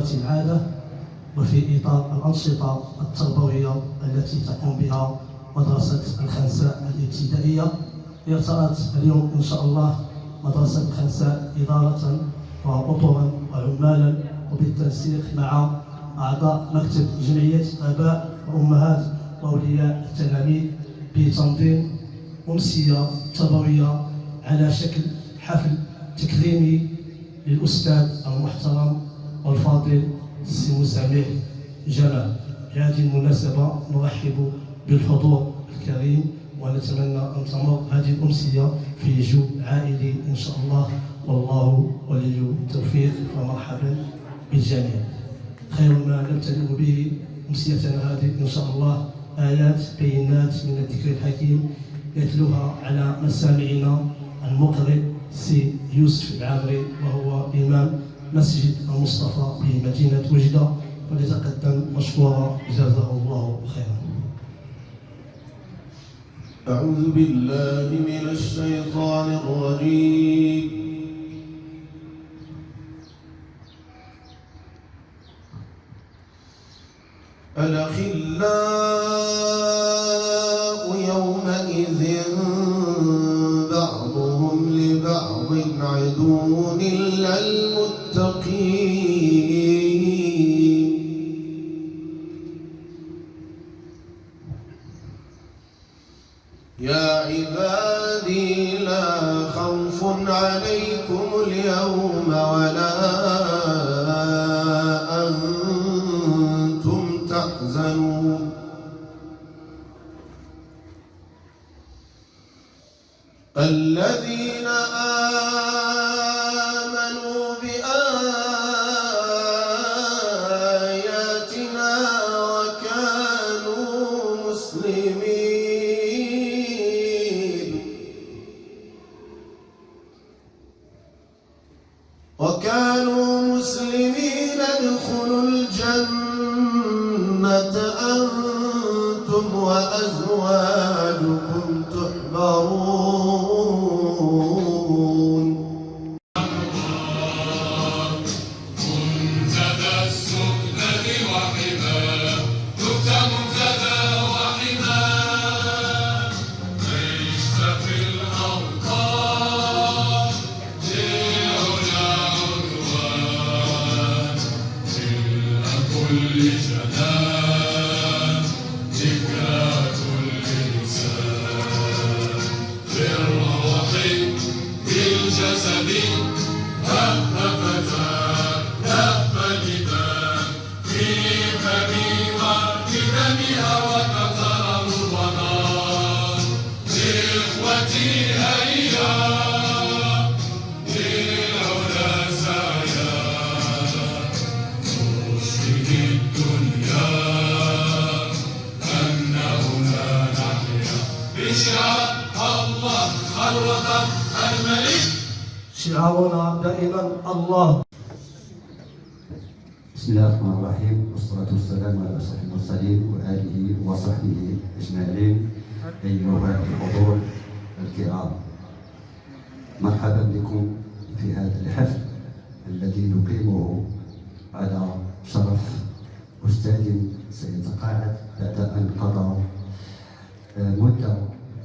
إطار العادة وفي إطار الأنشطة التربوية التي تقوم بها مدرسة الخنساء الابتدائية. ارتأت اليوم إن شاء الله مدرسة الخنساء إدارة وأطرا وعمالا وبالتنسيق مع أعضاء مكتب جمعية آباء وأمهات وأولياء التلاميذ بتنظيم أمسية تربوية على شكل حفل تكريمي للأستاذ المحترم والفاضل السي مسامح جمال. بهذه المناسبة نرحب بالحضور الكريم ونتمنى أن تمر هذه الأمسية في جو عائلي إن شاء الله، والله ولي التوفيق، فمرحبا بالجميع. خير ما نبتدئ به أمسيتنا هذه إن شاء الله آيات بينات من الذكر الحكيم يتلوها على مسامعنا المقرئ سي يوسف العامري، وهو إمام مسجد المصطفى بمدينة وجدة، وليتقدم مشكورا جزاه الله خيرا. أعوذ بالله من الشيطان الرجيم. الأخلاء يومئذ بعضهم لبعض عدو إلا المتقين. يا عبادي لا خوف عليكم اليوم ولا أنتم تحزنون. الذين آمنوا بآياتنا وكانوا مسلمين ادخلوا الجنة أنتم وأزواجكم تحبرون. منتدى السؤدد وحماه دكت منتدى وحماه عشت في الأوطان لعلا عنوان تلك كل جنان ذكرى كل إنسان بالروح بالجسد هبتا هب النداء في فمي وبدمها وكثر الظلام. إخوتي هيا للعلا سعيا نشهد الدنيا أننا نحيا بشعار الله الوطن الملك. شعارنا دائما الله. بسم الله الرحمن الرحيم، والصلاة والسلام على أشرف المرسلين وآله وصحبه أجمعين. أيها الحضور الكرام، مرحبا بكم في هذا الحفل الذي نقيمه على شرف أستاذ سيتقاعد بعد أن قضى مدة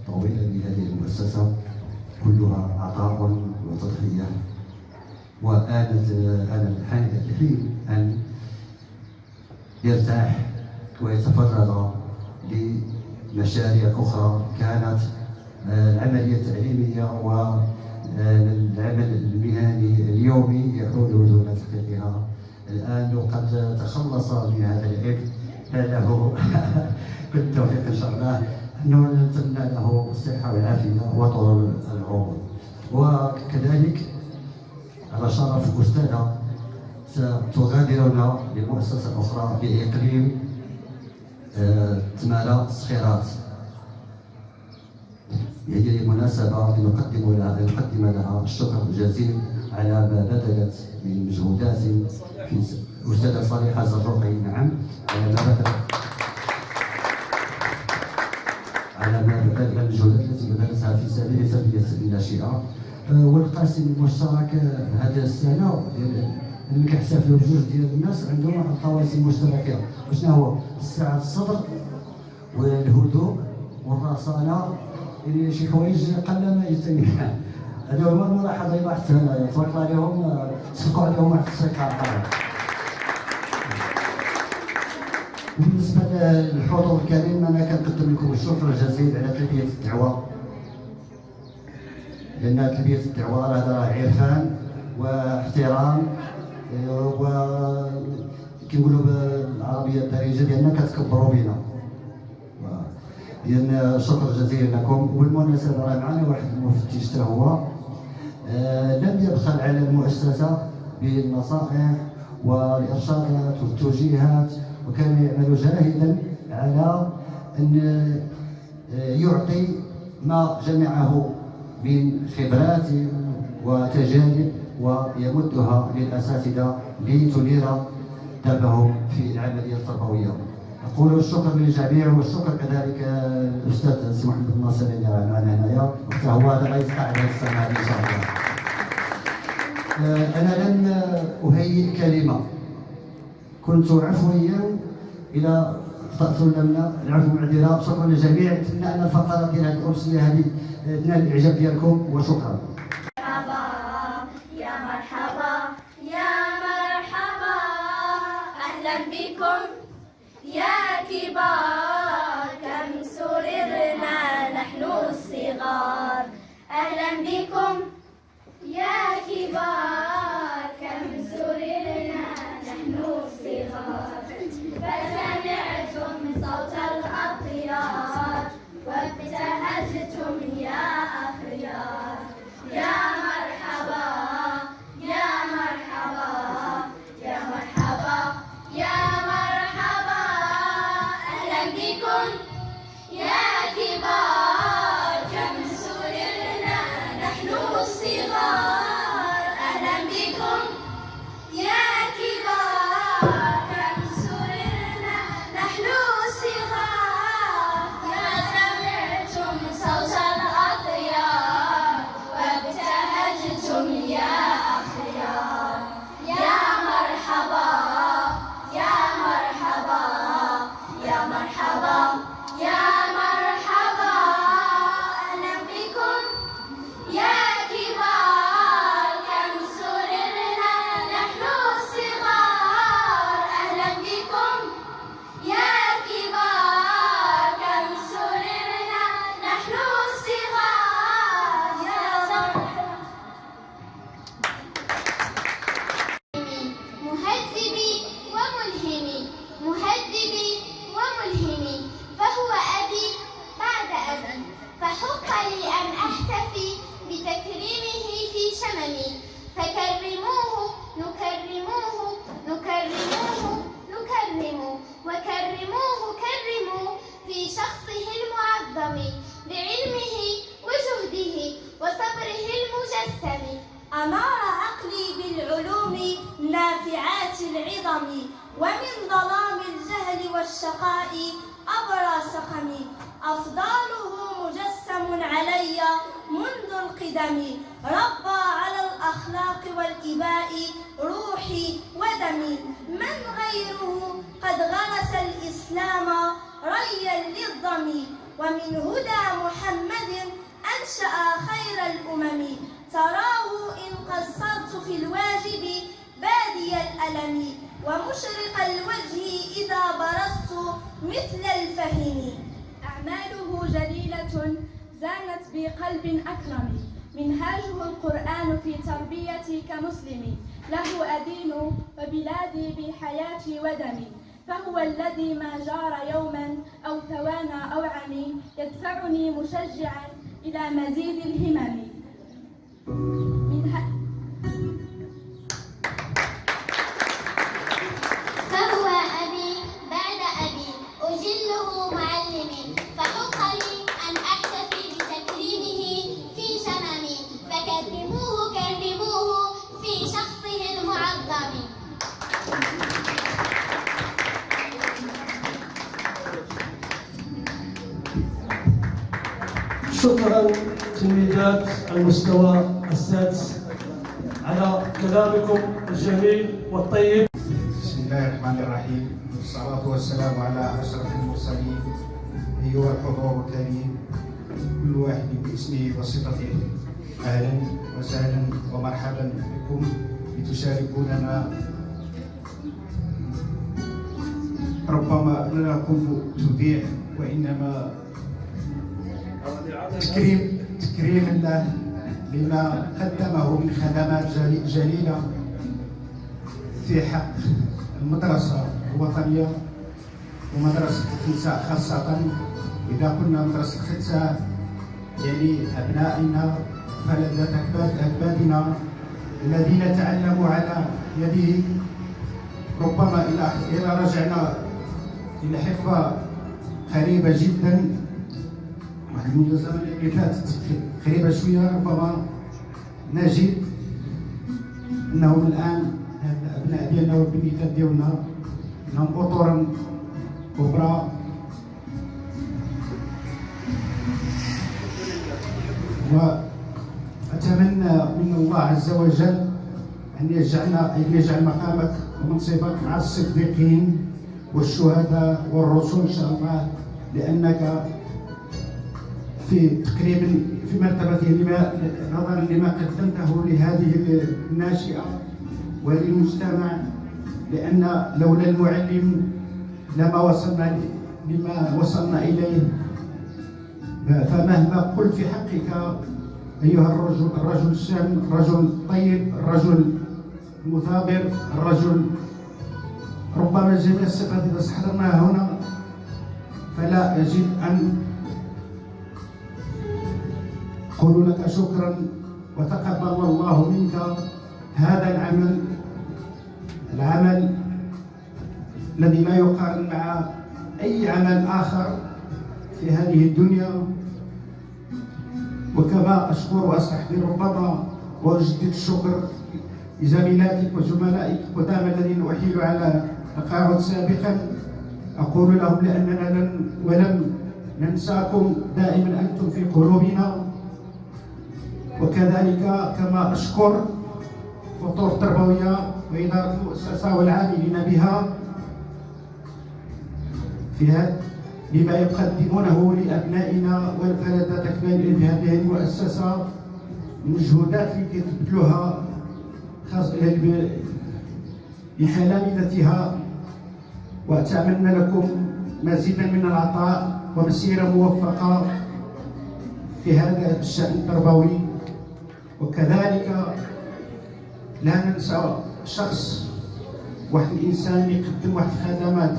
طويلة بهذه المؤسسة كلها عطاء وتضحية، وآنت الحين أن يرتاح ويتفرغ لمشاريع أخرى كانت العملية التعليمية والعمل المهني اليومي يحول دون تحقيقها. الآن وقد تخلص من هذا العبء، فله كل التوفيق إن شاء الله، أنه نتمنى له الصحة والعافية وطول العمر. وكذلك على شرف أستاذة ستغادرنا لمؤسسة أخرى بإقليم تمارا الصخيرات. هذه المناسبة نقدم لها الشكر الجزيل على ما بذلت من مجهودات في أستاذة صالحة الزروقي، نعم، على ما بذل المجهودات التي بذلتها في سبيل تربية الناشئة. والقاسم المشترك هذه السنة اللي كيحتفلوا بجوج ديال الناس عندهم واحد الخواص مشتركه، وشنو هو؟ السعه الصدر والهدوء والرصانه، اللي شي حوايج قل ما يتم. هذا هو الملاحظه اللي لاحظتها، تبارك الله عليهم، سبقوا عليهم واحد الثقه. بالنسبه للحضور الكريم، انا كنقدم لكم الشكر الجزيل على تلبيه الدعوه، لان تلبيه الدعوه راه عرفان واحترام، وكنقولوا بالعربيه الدارجه ديالنا كتكبروا بنا. إذن شكر جزيل لكم. وبالمناسبه راه معنا واحد المفتش حتى هو لم يبخل على المؤسسه بالنصائح والارشادات والتوجيهات، وكان يعمل جاهدا على ان يعطي ما جمعه من خبرات وتجارب ويمدها للاساتذه لتنير دربهم في العمليه التربويه. أقول الشكر للجميع، والشكر كذلك الأستاذ سي محمد الناصر اللي راه معنا هنايا، وحتى هو هذا غيتقع هذه السنة هذه إن شاء الله. أنا لن أهيئ كلمة، كنت عفويا إلى أخطأت لنا، العفو معذرة. شكرا للجميع، نتمنى أن الفقرات ديال هذه الأمسية هذه تنال الإعجاب ديالكم، وشكرا. يا مرحبا يا مرحبا، أهلا بكم يا كبار، كم سررنا نحن الصغار. أهلا بكم يا كبار، كم سررنا نحن الصغار. فسمعتم صوت الأطيار وابتهجتم يا أخيار. يا مرحبا يا مرحبا يا مرحبا يا مرحبا، أهلا بكم يا كبار، كم سررنا نحن الصغار. أهلا بكم يا كبار، كم سررنا نحن الصغار. يا سمعتم صوت الأطيار وابتهجتم يا أخيار. يا مرحبا يا مرحبا يا مرحبا يا مرحبا، أهلا بكم يا كبار، كم سررنا نحن الصغار. أهلا بكم يا كبار، كم سررنا نحن الصغار. يا مهذبي وملهمي، مهذبي وملهمي، فهو أبي بعد أبي، فحق لي أن أحتفي بتكريمه في شممي. فكرموه نكرموه نكرموه نكرمه، وكرموه كرموا في شخصه المعظم، بعلمه وجهده وصبره المجسم. أنار عقلي بالعلوم النافعات العظم، ومن ظلام الجهل والشقاء أبرى سقمي. أفضاله مجسم علي منذ القدم، ربى على الأخلاق والإباء روحي ودمي. من غيره قد غرس الإسلام ريا للضم، ومن هدى محمد أنشأ خير الأمم. تراه إن قصرت في الواجب بادي الألم، ومشرق الوجه إذا برزت مثل الفهم. أعماله جليلة زانت بقلب أكرم، منهاجه القرآن في تربيتي كمسلم. له أدين وبلادي بحياتي ودمي، فهو الذي ما جار يوما أو ثوانى أو عمي، يدفعني مشجعا إلى مزيد الهمم. فهو أبي بعد أبي، أجله معلمي، فحق لي أن أحتفي بتكريمه في شممي. فكرموه كرموه في شخصه المعظم. شكرا تلميذات المستوى السادس على كلامكم الجميل والطيب. بسم الله الرحمن الرحيم، والصلاة والسلام على أشرف المرسلين. أيها الحضور الكريم، كل واحد باسمه وصفته، أهلا وسهلا ومرحبا بكم لتشاركوننا. ربما لا نكون تذيع، وإنما تكريم الله لما قدمه من خدمات جليلة في حق المدرسة الوطنية ومدرسة الخنساء خاصة. إذا قلنا مدرسة الخنساء يعني أبنائنا فلذة أكبادنا الذين تعلموا على يده. ربما إذا رجعنا إلى حقبة قريبة جدا، واحد من الزمن اللي فاتت قريبة شوية، ربما نجد أنهم الآن الأبناء ديالنا والبنيتات ديالنا لهم أطورا كبرى، وأتمنى من الله عز وجل أن يجعل مقامك ومنصبك مع الصديقين والشهداء والرسل إن شاء الله، لأنك في مرتبة نظرا لما قدمته لهذه الناشئة وللمجتمع، لأن لولا المعلم لما وصلنا إليه. فمهما قلت في حقك أيها الرجل الشام، الرجل الطيب، الرجل المثابر، الرجل ربما جميع الصفات إذا استحضرناها هنا فلا يجب أن أقول لك شكرا وتقبل الله منك هذا العمل الذي لا يقارن مع أي عمل آخر في هذه الدنيا. وكما أشكر وأستحضر ربما وأجدد الشكر لزميلاتك وزملائك القدامى الذين أحيلوا على تقاعد سابقا، أقول لهم لأننا ولم ننساكم، دائما أنتم في قلوبنا. وكذلك كما أشكر خطوط التربوية وإدارة المؤسسة والعاملين بها بما يقدمونه لأبنائنا والفلذة تكمل في هذه المؤسسة، المجهودات اللي كيتبذلوها لتلامذتها. وأتمنى لكم مزيدا من العطاء ومسيرة موفقة في هذا الشأن التربوي. وكذلك لا ننسى شخص، واحد الإنسان يقدم واحد الخدمات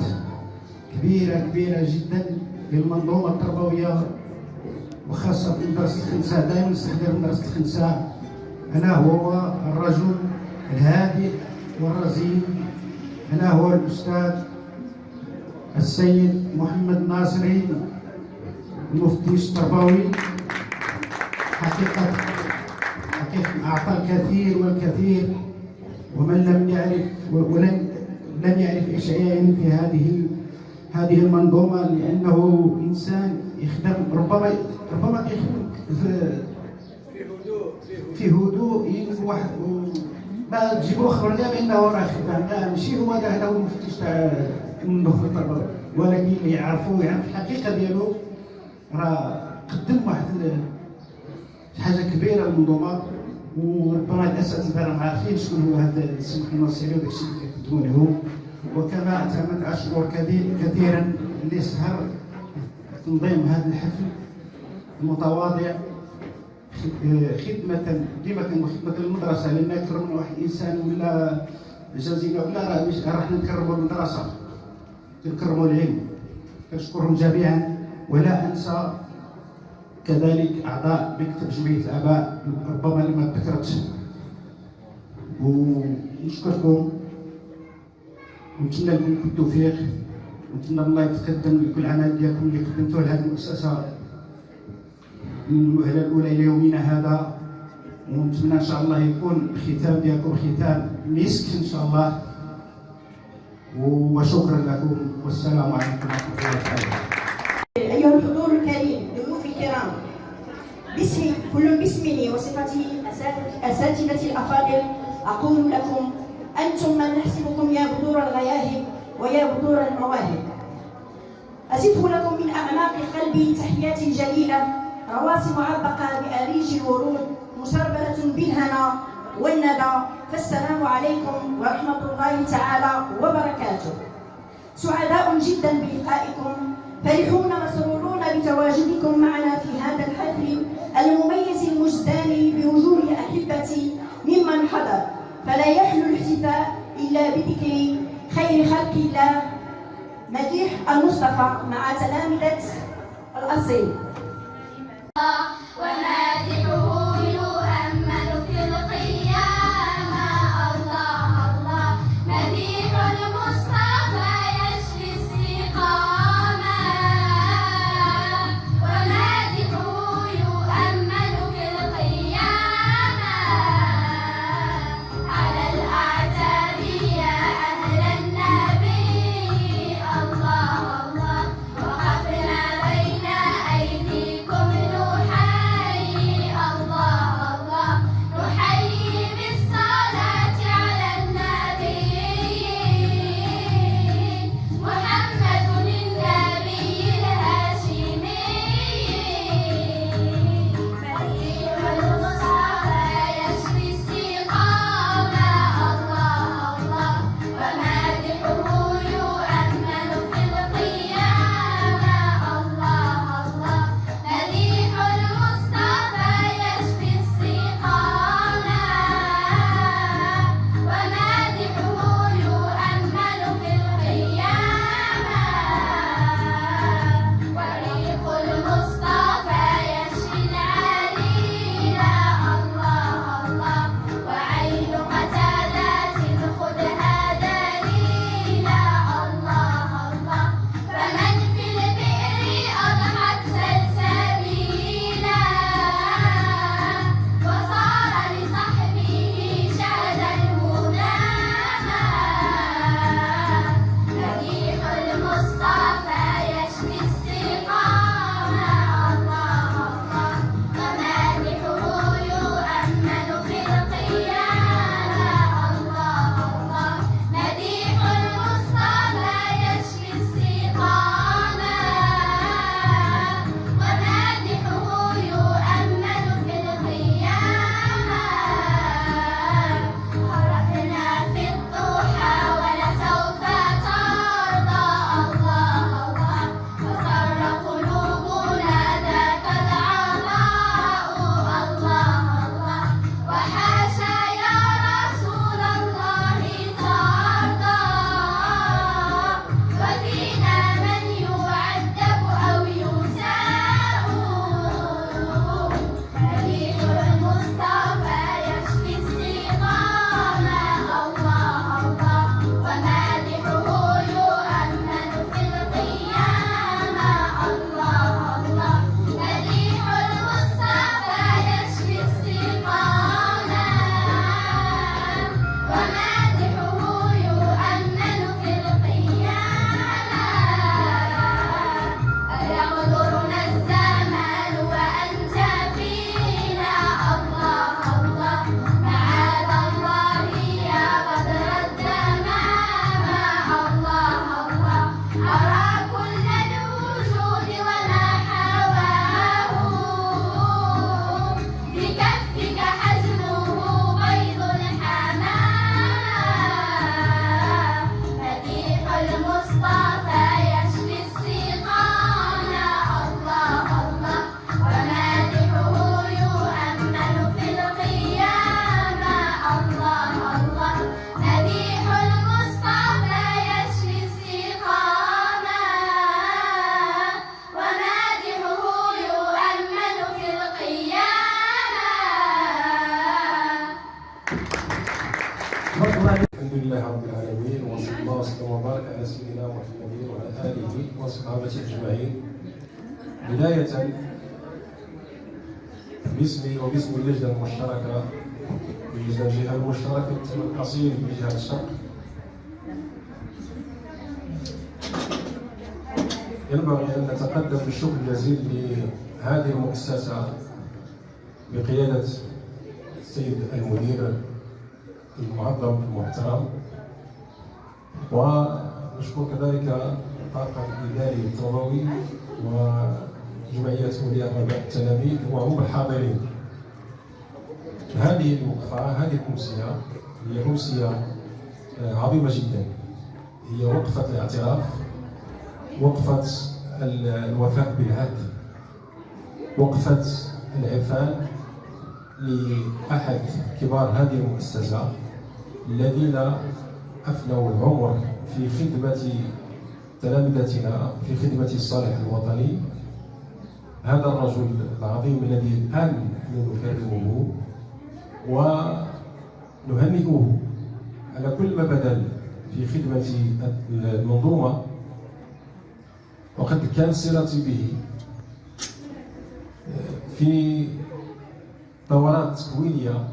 كبيرة جدا للمنظومة التربوية وخاصة في مدرسة الخنساء. دائما نستحضر مدرسة الخنساء، ألا هو الرجل الهادئ والرزين، ألا هو الأستاذ السيد محمد الناصري المفتش التربوي. حقيقة أعطى الكثير والكثير، ومن لم يعرف لم يعرف إيش يعني في هذه المنظومة، لأنه إنسان يخدم ربما يخدم في هدوء واحد ما تجيبوا خبر ديال بأنه راه خدام، لا ماشي هو هذا هو المفتش تاع المنظومة التربوية، ولكن يعرف الحقيقة ديالو، راه قدم واحد حاجة كبيرة للمنظومة. وربما الأساتذة راه عارفين شكون هو هذا السمح الناصري وداكشي اللي كيقدموا له. وكما أتمنى أشكر كثيرا اللي سهر تنظيم هذا الحفل المتواضع خدمة ديما خدمة المدرسة، لأن أكثر من واحد إنسان ولا جازينا ولا راح نكرموا المدرسة، نكرموا العلم. أشكرهم جميعا، ولا أنسى كذلك أعضاء مكتب جمعية الآباء ربما لما ذكرتش، ونشكركم ونتمنى لكم كل التوفيق، ونتمنى الله يتقدم لكل عمل ديالكم اللي قدمتوه لهذه المؤسسة من الوهلة الأولى إلى يومنا هذا. ونتمنى إن شاء الله يكون الختام ديالكم ختام مسك إن شاء الله. وشكرا لكم، والسلام عليكم ورحمة الله وبركاته. أيها الحضور الكريم، ضيوف الكرام، كل باسمي وصفتي أساتذتي الأفاضل أقول لكم أنتم من نحسبكم يا بذور الغياهب ويا بذور المواهب. أزف لكم من أعماق قلبي تحياتي جليلة، رواسم معبقة بأريج الورود مسربلة بالهنا والندى، فالسلام عليكم ورحمة الله تعالى وبركاته. سعداء جدا بلقائكم، فرحون مسرورون بتواجدكم معنا في هذا الحفل المميز المزدان بوجوه أحبتي ممن حضر، فلا يحلو الاحتفاء إلا بذكر خير خلق الله مديح المصطفى مع تلامذة الأصيل. ومادحه يؤمل في القيامة، الله الله مديح المصطفى يشفي السقامة، ومادحه يؤمل في القيامة على الأعتاب يا أهل النبي، الله الله وقفنا بين أيديكم نحيي، الله الله نحيي بالصلاة على النبي محمد النبي الهاشمي، مديح المصطفى يشفي السقامة، الله الله ومادحه يؤمل في القيامة، الله الله مديح المصطفى يشفي السقامة، ومادحه يؤمل في القيامة، وريق المصطفى يشفي العليلة، الله الله وعين قتادة خذها دليلا، الله الله فمن في البئر أضحت سلسبيلا، وصار لصحبه شهد المنامى، مديح المصطفى يشفي السقامة، الله الله ومادحه يؤمل في القيامة، الله الله مديح المصطفى يشفي السقامة، ومادحه يؤمل في القيامة، خرجنا في الضحى ولسوف ترضى، الله الله وسر قلوبنا ذاك العطاء، الله الله وحاشا يا رسول الله ترضى، وفينا من يعذب أو يساء، مديح المصطفى يشفي السقامة، الله الله ومادحه يؤمل في القيامة، الله الله مديح المصطفى يشفي السقامة، ومادحه يؤمل في القيامة، أيغدرنا الزمان وأنت فينا، الله الله معاذ الله يا بدر الدمامة، الله الله أرى كل الوجود وما حواه، بكفك حجمه بيض الحمام، مديح المصطفى يشفي السقامة، الله الله ومادحه يؤمل في القيامة، الله الله مديح المصطفى يشفي السقامة، ومادحه يؤمل في القيامة. الحمد لله رب العالمين، وصلى الله وسلم وبارك على سيدنا محمد وعلى اله وصحبه اجمعين. بدايه باسمي وباسم اللجنه المشتركه الجهه المشتركه الأصيل بجهه الشرق، ينبغي ان نتقدم بالشكر الجزيل لهذه المؤسسه بقياده السيد المدير المعظم المحترم، ونشكر كذلك الطاقم الإداري التربوي وجمعية أولياء الآباء التلاميذ وهم الحاضرين. هذه الوقفة، هذه الأمسية هي أمسية عظيمة جدا، هي وقفة الاعتراف، وقفة الوفاء بالعهد، وقفة العرفان لأحد كبار هذه المؤسسة الذين أفنوا العمر في خدمة تلامذتنا، في خدمة الصالح الوطني. هذا الرجل العظيم الذي الآن نكرمه ونهنئه على كل ما بذل في خدمة المنظومة، وقد كان صلتي به في دورات تكوينية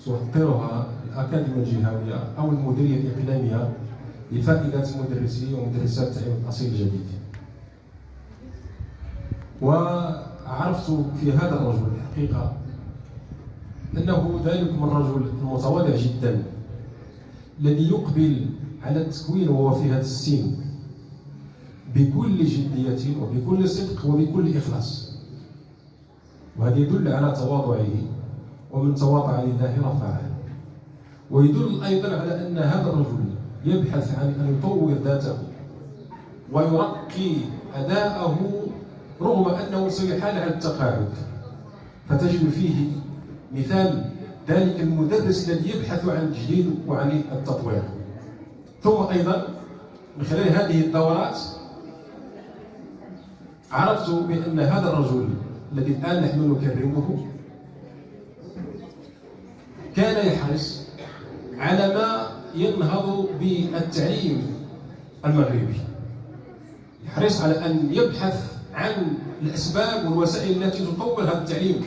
تحضرها الأكاديمية الجهوية أو المديرية الإقليمية لفائدة مدرسي ومدرسات التعليم الأصيل الجديد. وعرفت في هذا الرجل الحقيقة أنه ذلك من الرجل المتواضع جدا الذي يقبل على التكوين وهو في هذا السن بكل جدية وبكل صدق وبكل إخلاص، وهذا يدل على تواضعه، ومن تواضع لله رفعه. ويدل أيضا على أن هذا الرجل يبحث عن أن يطور ذاته ويرقي أداءه رغم أنه سيحال على التقاعد، فتجد فيه مثال ذلك المدرس الذي يبحث عن التجديد وعن التطوير. ثم أيضا من خلال هذه الدورات عرفت بأن هذا الرجل الذي الآن نحن نكرمه كان يحرص على ما ينهض بالتعليم المغربي، يحرص على أن يبحث عن الأسباب والوسائل التي تطور هذا التعليم.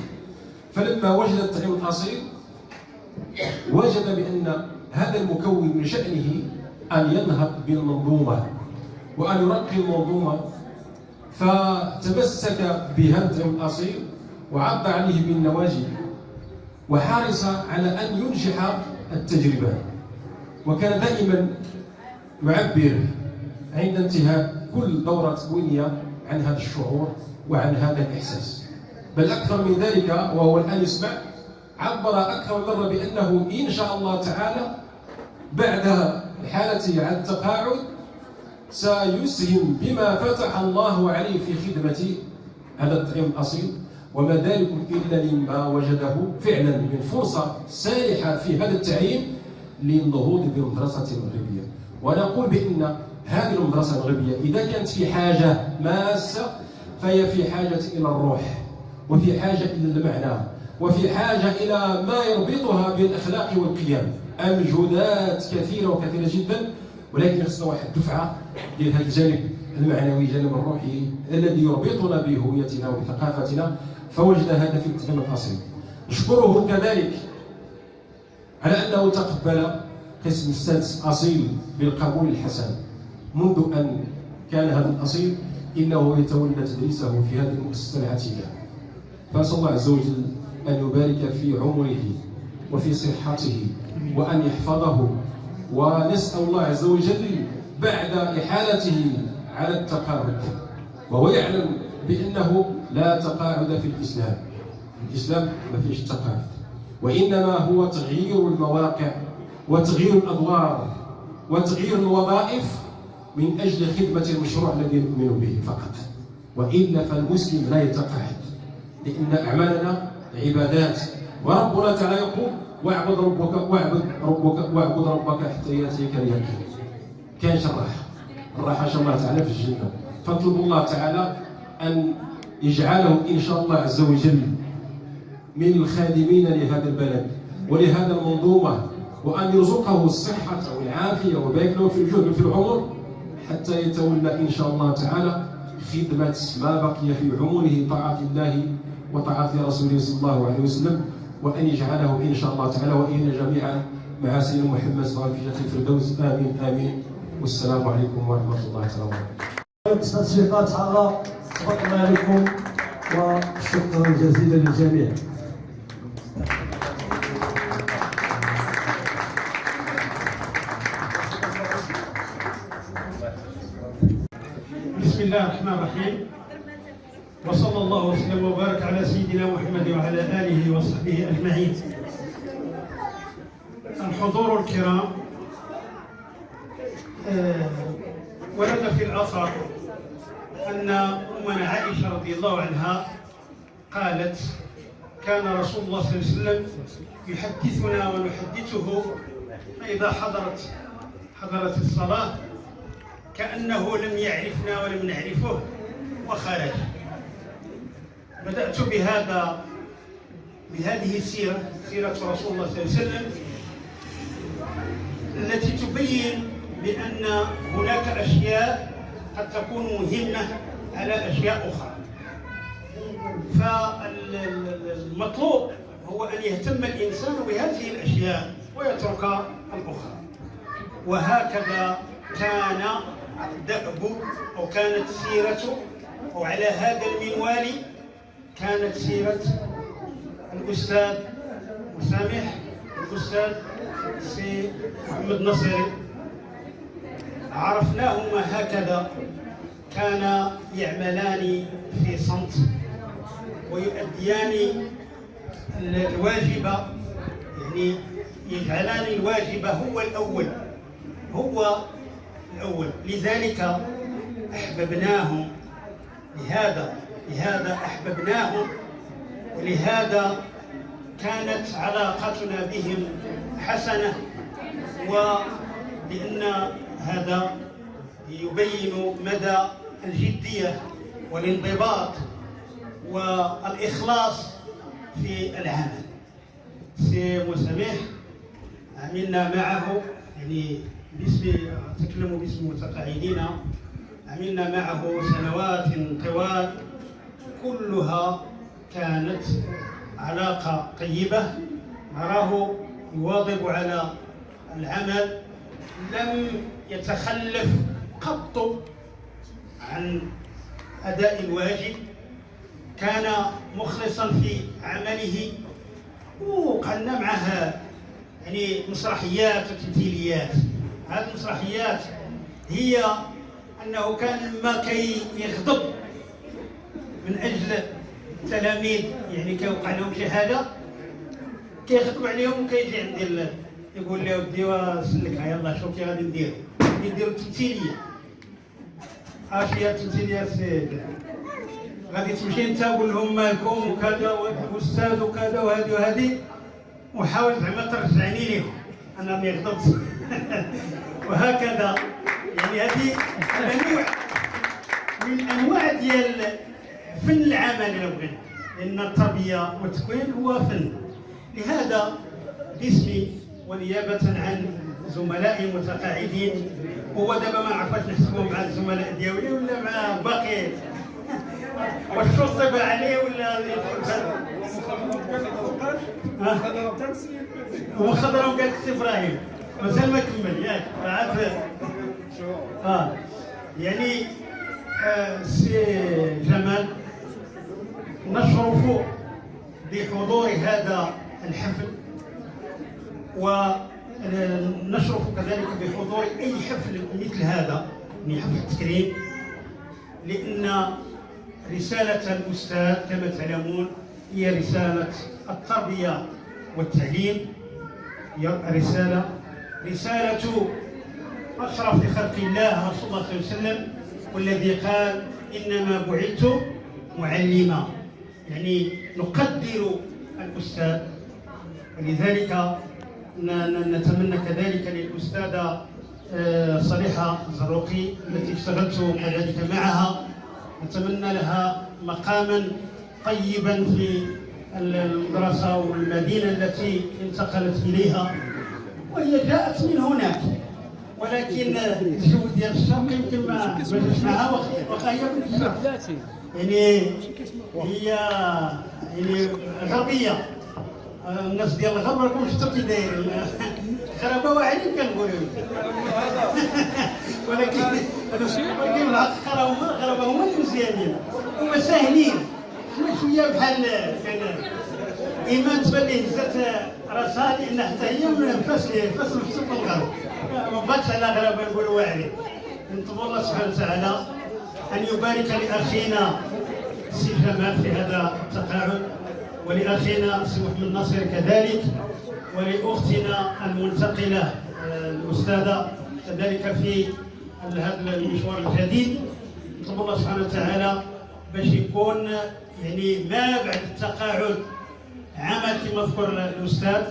فلما وجد التعليم الأصيل وجد بأن هذا المكون من شأنه أن ينهض بالمنظومة وأن يرقي المنظومة، فتمسك بهذا التعليم الأصيل وعض عليه بالنواجذ وحرص على أن ينجح التجربة، وكان دائما يعبر عند انتهاء كل دورة تكوينية عن هذا الشعور وعن هذا الإحساس. بل أكثر من ذلك وهو الآن يسمع، عبر أكثر من مرة بأنه إن شاء الله تعالى بعد حالته على التقاعد سيسهم بما فتح الله عليه في خدمة هذا التعليم الأصيل، وما ذلك إلا لما وجده فعلا من فرصة سانحة في هذا التعليم للنهوض بالمدرسة المغربية. ونقول بأن هذه المدرسة المغربية إذا كانت في حاجة ماسة فهي في حاجة إلى الروح، وفي حاجة إلى المعنى، وفي حاجة إلى ما يربطها بالأخلاق والقيم. المجهودات كثيرة وكثيرة جدا، ولكن خصنا واحد الدفعة ديال هذا الجانب المعنوي، الجانب الروحي الذي يربطنا بهويتنا وبثقافتنا، فوجد هذا في التعليم الأصيل. نشكره كذلك على أنه تقبل قسم السادس أصيل بالقبول الحسن منذ أن كان هذا الأصيل إنه يتولى تدريسه في هذه المؤسسة العتيقة. فأسأل الله عز وجل أن يبارك في عمره وفي صحته وأن يحفظه، ونسأل الله عز وجل بعد إحالته على التقاعد، وهو يعلم بأنه لا تقاعد في الإسلام، الإسلام ما فيش تقاعد، وإنما هو تغيير المواقع وتغيير الأدوار وتغيير الوظائف من أجل خدمة المشروع الذي نؤمن به فقط. وإلا فالمسلم لا يتقاعد، لأن أعمالنا عبادات، وربنا تعالى يقول واعبد ربك حتى يأتيك اليقين. كانش الراحة إن شاء الله تعالى في الجنة، فاطلبوا الله تعالى أن يجعله إن شاء الله عز وجل من الخادمين لهذا البلد ولهذا المنظومة، وأن يرزقه الصحة والعافية ويبارك له في الجهد وفي العمر حتى يتولى إن شاء الله تعالى خدمة ما بقي في عمره طاعة الله وطاعة رسوله صلى الله عليه وسلم، وأن يجعله إن شاء الله تعالى وإن جميعا مع سيدنا محمد صلى الله عليه وسلم في الفردوس. آمين آمين، والسلام عليكم ورحمة الله تعالى وبركاته. تصفيقات على تفضل عليكم وشكرا جزيلا للجميع. بسم الله الرحمن الرحيم، وصلى الله وسلم وبارك على سيدنا محمد وعلى آله وصحبه أجمعين. الحضور الكرام، ورد في الآثار أن أمنا عائشة رضي الله عنها قالت: كان رسول الله صلى الله عليه وسلم يحدثنا ونحدثه فإذا حضرت الصلاة كأنه لم يعرفنا ولم نعرفه وخرج. بدأت بهذه السيرة، سيرة رسول الله صلى الله عليه وسلم، التي تبين بأن هناك أشياء قد تكون مهمة على أشياء أخرى. فالمطلوب هو أن يهتم الإنسان بهذه الأشياء ويترك الأخرى. وهكذا كان دأب أو كانت سيرة، أو على هذا المنوال كانت سيرة الأستاذ مسامح، الأستاذ سي محمد نصيري. عرفناهما هكذا، كانا يعملان في صمت ويؤديان الواجب، يعني يجعلان الواجب هو الأول. لذلك أحببناهم، لهذا أحببناهم، ولهذا كانت علاقتنا بهم حسنة، ولأن هذا يبين مدى الجدية والانضباط والإخلاص في العمل. سي مسامح عملنا معه، يعني أتكلم باسم المتقاعدين، عملنا معه سنوات طوال، كلها كانت علاقة طيبة. نراه يواظب على العمل، لم يتخلف قط عن أداء الواجب، كان مخلصا في عمله. وقعدنا معها يعني مسرحيات وتمثيليات. هذه المسرحيات هي أنه كان ما كي يغضب من أجل التلاميذ، يعني كيوقع لهم شي حاجة كيخدم عليهم وكيجي عندي يقول له ودي وسلكها، يلا شوف كي غادي نديرو تمثيلية. هي التمثيلية غادي تمشي انت قول لهم مالكم وكذا والاستاذ وكذا وهذه وهذه، وحاول زعما ترجعني لهم انا ما غضبتش. وهكذا يعني هذه نوع من انواع ديال فن العمل لو بغينا، لان التربيه والتكوين هو فن. لهذا باسمي ونيابه عن زملائي المتقاعدين، هو دابا ما عرفاش نحسبهم مع الزملاء ديالي ولا مع باقي، واش صيب عليه ولا هو خضرهم قال سي ابراهيم مازال ما كمل ياك عاد. يعني سي جمال، نشرف بحضور هذا الحفل، ونشرف كذلك بحضور اي حفل مثل هذا، يعني حفل تكريم، لان رسالة الأستاذ كما تعلمون هي رسالة التربية والتعليم، هي رسالة أشرف خلق الله رسول الله صلى الله عليه وسلم، والذي قال إنما بعثت معلما، يعني نقدر الأستاذ. ولذلك نتمنى كذلك للأستاذة صالحة الزروقي التي اشتغلت كذلك معها، نتمنى لها مقاما طيبا في المدرسة والمدينة التي انتقلت إليها، وهي جاءت من هناك، ولكن الجو ديال الشرق يمكن ما جاش معها، واخا هي من الشرق، يعني هي يعني غربية. الناس ديال الغرب راكم شفتوا كي دايرين، غرابة واعرين كنقولوا، ولكن الحقيقة الغرابة هما اللي مزيانين، هما ساهلين، حنا شوية بحال إيمان تبان ليه هزات راسها، لأن حتى هي من فاس الفسوق الغرب، ما بغاتش على غرابة نقولوا واعرين. نطلبوا الله سبحانه وتعالى أن يبارك لأخينا سي جمال في هذا التقاعد، ولأخينا سي محمد ناصر كذلك، ولأختنا المنتقلة الأستاذة كذلك في هذا المشوار الجديد. نطلب الله سبحانه وتعالى باش يكون يعني ما بعد التقاعد عمل كما ذكر الأستاذ.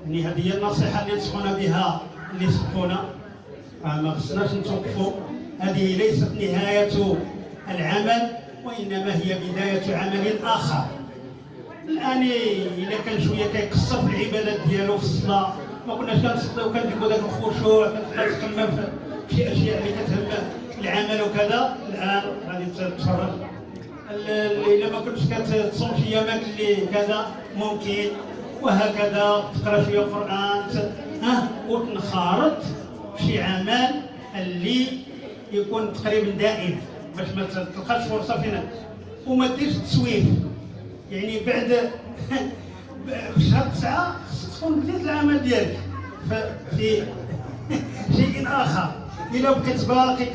يعني هذه هي النصيحة اللي نصحونا بها اللي سبقونا، ما خصناش نتوقفوا. هذه ليست نهاية العمل وإنما هي بداية عمل آخر. الآن إذا كان شوية كيقصر في العبادات ديالو في الصلاة، ما كناش كنصليو كنجيبو داك الخشوع، كتبقى تخمم في شي أشياء اللي كتهم العمل وكذا. الآن غادي تتفرج، إلا ما كنتش كتصوم شي أيامات اللي كذا ممكن، وهكذا تقرا شوية قرآن وتنخرط شي عمل اللي يكون تقريبا دائم باش ما تلقاش فرصة فينا، وما ديرش تسويف. يعني بعد في شهر 9 تكون بديت العمل ديالك في شيء آخر. إلا بقيت باقي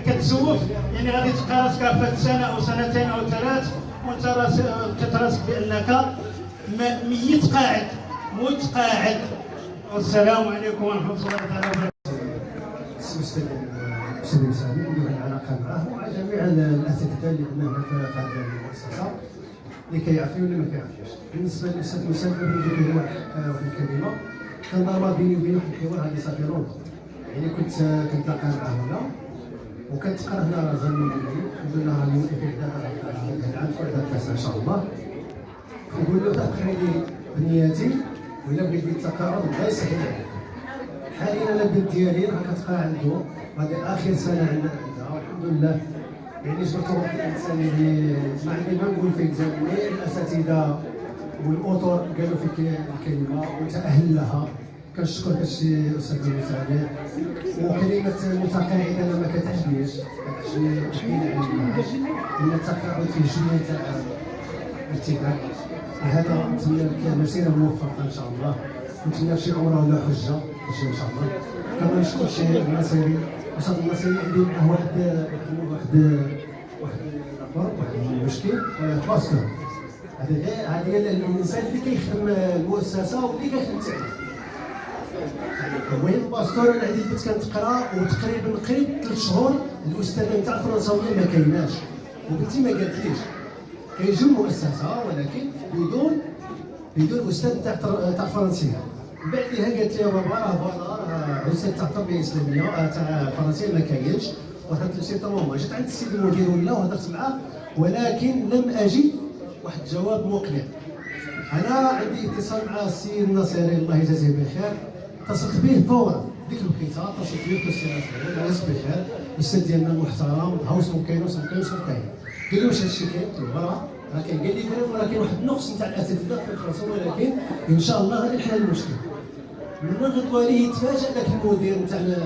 كتسوف يعني غادي تلقى راسك فات سنة أو سنتين أو 3 وأنت لقيت راسك بأنك ميت قاعد موت قاعد. والسلام عليكم ورحمة الله تعالى وبركاته. أستاذ سامي ندير العلاقة معه ومع جميع الأساتذة اللي عندنا في هذه المؤسسة لكي يعرفوا ولا ما كيعرفوش. بالنسبة للأستاذ مسلم اللي هو واحد الكلمة، كان ضربة بيني وبينه في الحوار هذه صافي لونغ. يعني كنتلاقى معاه هنا وكنتقرا هنا راه زميلي الحمد لله راني واقف في هذا العام في هذا الكاس ان شاء الله. نقول له تقرا لي بنياتي وإلا بغيت التقاعد الله يسهل عليك. حاليا انا البنت ديالي راه كتقرا عنده هذه اخر سنه عندها والحمد لله. يعني جبت روح الانسان اللي ما عندي ما نقول فيه جميع الاساتذه والاطر قالوا فيك الكلمه وتاهل لها. كنشكرك السي استاذ المتابع. وكلمه متقاعد انا ما كتعجبنيش، كتعجبني بعيد عن المعاش، لان التقاعد فيه شويه تاع ارتباك. لهذا نتمنى لك مسيره موفقه ان شاء الله، ونتمنى شي عمره ولا حجه ان شاء الله. كما نشكر الشيخ الناصري. الاستاذ الناصري عندي معاه واحد المشكل باستور. هذا هي الانسان اللي كيخدم المؤسسه واللي كيخدم التعليم. المهم باستور انا عندي البنت كنتقرا وتقريبا قريب 3 شهور الاستاذه نتاع الفرنساويه ما كايناش، وبنتي ما قالتليش. كيجيو المؤسسه ولكن بدون استاذ تاع الفرنسيه. من بعدها قالت لي بابا راه استاذ تاع التربيه الاسلاميه تاع الفرنسيه ما كاينش. وهدرت لسي ماما، جيت عند السيد المدير ولا وهدرت معاه ولكن لم اجد واحد الجواب مقنع. انا عندي اتصال مع السي الناصري الله يجازيه بخير، اتصلت به فورا ديك الوقيته، اتصلت به السي الناصري الله يجازيه بخير الاستاذ ديالنا المحترم هاوس كاين قال لي واش هادشي كاين؟ قلت له راه كاين. قال لي ولكن واحد النقص نتاع الاساتذه في فرنسا، ولكن ان شاء الله غادي نحل المشكل. من الغدوه اللي يتفاجئ لك المدير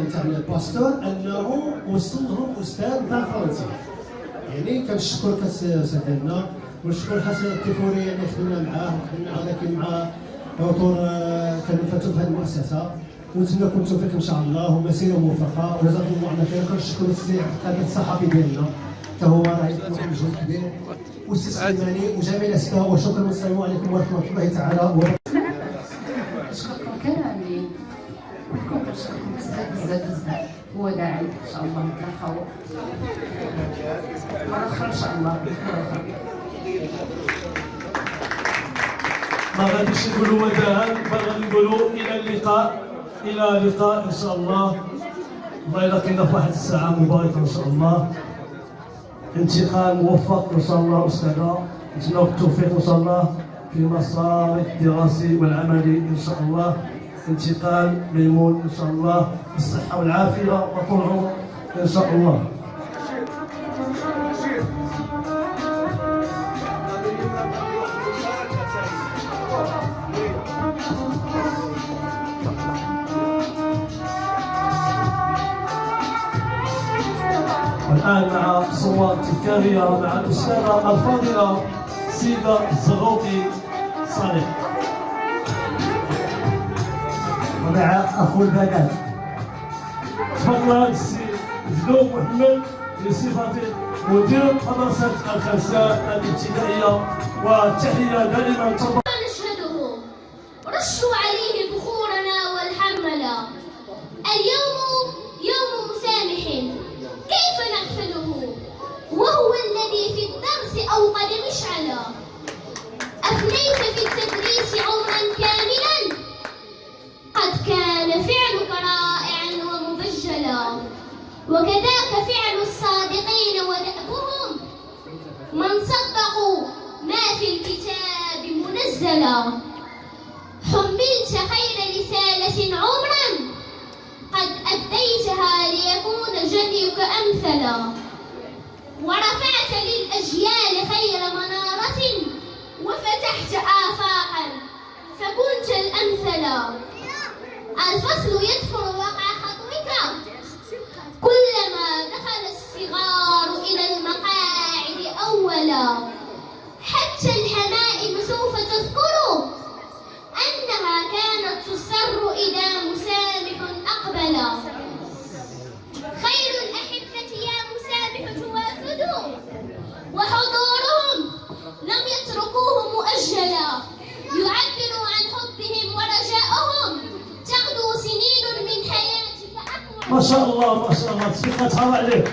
نتاع الباستور انه وصل لهم استاذ تاع الفرنسيه. يعني كنشكرك استاذ ديالنا ونشكر حسن التيفوري اللي خدمنا معاه ولكن مع عطور كنفتوا في هذه المؤسسه. ونتمنى لكم التوفيق ان شاء الله ومسيره موفقه وجزاكم الله عنا خير. كنشكر السي عبد القادر الصحفي ديالنا حتى هو راه يقوم بمجهود كبير، والسي سليماني وجميع الاساتذه. وشكرا والسلام عليكم ورحمه الله تعالى وبركاته. نشكركم كاملين ونكون كنشكركم بزاف هو داعي ان شاء الله نتلاقاو مرة أخرى ان شاء الله. ما غاديش نقولوا وداعا، بل غادي نقولوا الى اللقاء ان شاء الله. الله يلاقينا في واحد الساعه مباركه ان شاء الله. انتقال موفق ان شاء الله استاذه، نتمنى التوفيق ان شاء الله في مسار الدراسي والعملي ان شاء الله. انتقال ميمون ان شاء الله بالصحه والعافيه وطول العمر ان شاء الله. والآن مع صور تذكارية مع الأستاذة الفاضلة سيدة الزغوطي صالح ومع أخو البنات تفضل السي زلوم محمد في صفة مدير مدرسة الخنساء الابتدائية، والتحية دائما تضع. نشهده رشوا عليه بخورنا والحرملة. اليوم يوم مسامح، كيف نغفله وهو الذي في الدرس أوقد مشعلا. أفنيت في التدريس عمرا كاملا، قد كان فعلك رائعا ومبجلا، وكذاك فعل الصادقين ودأبهم، من صدقوا ما في الكتاب منزلا. حملت خير رسالة عمرا، قد أديتها ليكون جديك أمثلا، ورفعت للأجيال خير منارة، وفتحت آفاقا فكنت الأمثلا. الفصل يذكر وقع خطوك، كلما دخل الصغار إلى المقاعد أولا، حتى الحمائم سوف تذكر أنها كانت تسر إذا مسامح أقبلا. خير الأحبة يا مسامح توافدوا، وحضورهم لم يتركوه مؤجلا، يعبروا عن حبهم ورجائهم، تغدو سنين من حياتك أكبر. ما شاء الله ما شاء الله، تصفيقات عليك.